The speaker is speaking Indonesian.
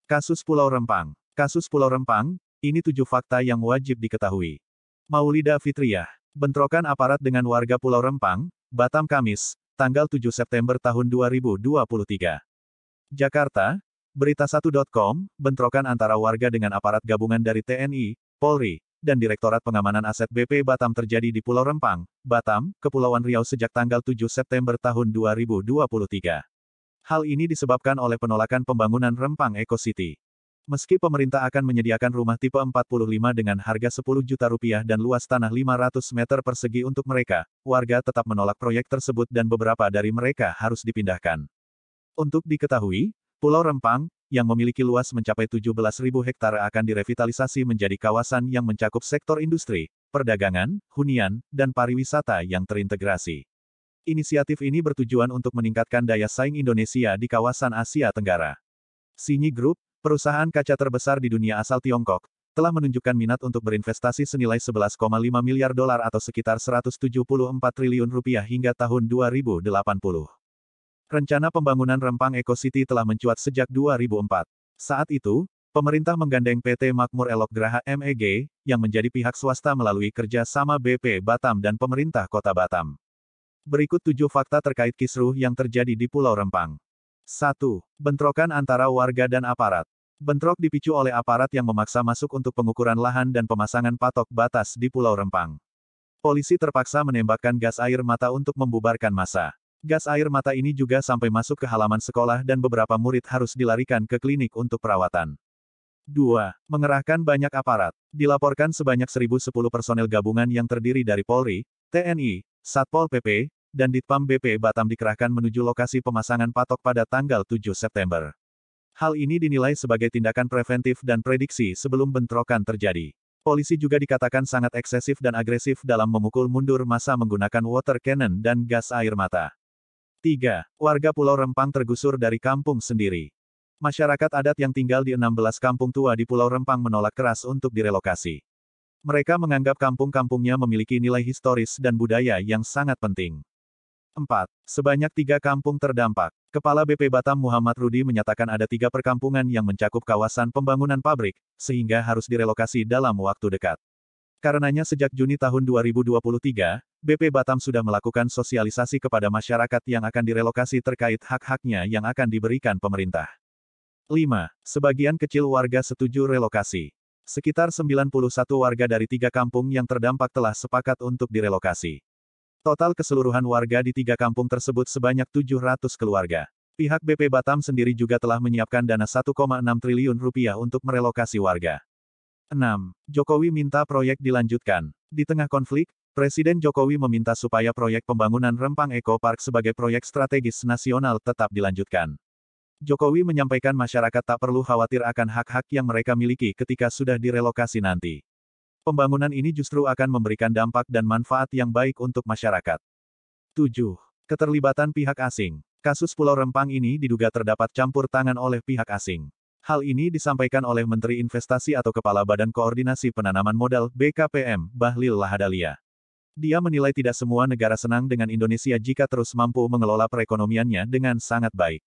Kasus Pulau Rempang. Kasus Pulau Rempang, ini 7 fakta yang wajib diketahui. Maulida Fitriah. Bentrokan aparat dengan warga Pulau Rempang, Batam Kamis, tanggal 7 September tahun 2023. Jakarta, Berita1.com, bentrokan antara warga dengan aparat gabungan dari TNI, Polri, dan Direktorat Pengamanan Aset BP Batam terjadi di Pulau Rempang, Batam, Kepulauan Riau sejak tanggal 7 September tahun 2023. Hal ini disebabkan oleh penolakan pembangunan Rempang Eco City. Meski pemerintah akan menyediakan rumah tipe 45 dengan harga 10 juta rupiah dan luas tanah 500 meter persegi untuk mereka, warga tetap menolak proyek tersebut dan beberapa dari mereka harus dipindahkan. Untuk diketahui, Pulau Rempang, yang memiliki luas mencapai 17.000 hektar akan direvitalisasi menjadi kawasan yang mencakup sektor industri, perdagangan, hunian, dan pariwisata yang terintegrasi. Inisiatif ini bertujuan untuk meningkatkan daya saing Indonesia di kawasan Asia Tenggara. Xinyi Group, perusahaan kaca terbesar di dunia asal Tiongkok, telah menunjukkan minat untuk berinvestasi senilai 11,5 miliar dolar atau sekitar 174 triliun rupiah hingga tahun 2080. Rencana pembangunan Rempang Eco City telah mencuat sejak 2004. Saat itu, pemerintah menggandeng PT Makmur Elok Graha MEG, yang menjadi pihak swasta melalui kerja sama BP Batam dan pemerintah kota Batam. Berikut 7 fakta terkait kisruh yang terjadi di Pulau Rempang. 1. Bentrokan antara warga dan aparat. Bentrok dipicu oleh aparat yang memaksa masuk untuk pengukuran lahan dan pemasangan patok batas di Pulau Rempang. Polisi terpaksa menembakkan gas air mata untuk membubarkan massa. Gas air mata ini juga sampai masuk ke halaman sekolah dan beberapa murid harus dilarikan ke klinik untuk perawatan. 2. Mengerahkan banyak aparat. Dilaporkan sebanyak 1.010 personel gabungan yang terdiri dari Polri, TNI, Satpol PP, dan Ditpam BP Batam dikerahkan menuju lokasi pemasangan patok pada tanggal 7 September. Hal ini dinilai sebagai tindakan preventif dan prediksi sebelum bentrokan terjadi. Polisi juga dikatakan sangat eksesif dan agresif dalam memukul mundur massa menggunakan water cannon dan gas air mata. 3. Warga Pulau Rempang tergusur dari kampung sendiri. Masyarakat adat yang tinggal di 16 kampung tua di Pulau Rempang menolak keras untuk direlokasi. Mereka menganggap kampung-kampungnya memiliki nilai historis dan budaya yang sangat penting. 4. Sebanyak 3 kampung terdampak. Kepala BP Batam Muhammad Rudi menyatakan ada 3 perkampungan yang mencakup kawasan pembangunan pabrik, sehingga harus direlokasi dalam waktu dekat. Karenanya sejak Juni tahun 2023, BP Batam sudah melakukan sosialisasi kepada masyarakat yang akan direlokasi terkait hak-haknya yang akan diberikan pemerintah. 5. Sebagian kecil warga setuju relokasi. Sekitar 91 warga dari 3 kampung yang terdampak telah sepakat untuk direlokasi. Total keseluruhan warga di 3 kampung tersebut sebanyak 700 keluarga. Pihak BP Batam sendiri juga telah menyiapkan dana 1,6 triliun rupiah untuk merelokasi warga. 6. Jokowi minta proyek dilanjutkan. Di tengah konflik, Presiden Jokowi meminta supaya proyek pembangunan Rempang Eco Park sebagai proyek strategis nasional tetap dilanjutkan. Jokowi menyampaikan masyarakat tak perlu khawatir akan hak-hak yang mereka miliki ketika sudah direlokasi nanti. Pembangunan ini justru akan memberikan dampak dan manfaat yang baik untuk masyarakat. 7. Keterlibatan pihak asing. Kasus Pulau Rempang ini diduga terdapat campur tangan oleh pihak asing. Hal ini disampaikan oleh Menteri Investasi atau Kepala Badan Koordinasi Penanaman Modal (BKPM), Bahlil Lahadalia. Dia menilai tidak semua negara senang dengan Indonesia jika terus mampu mengelola perekonomiannya dengan sangat baik.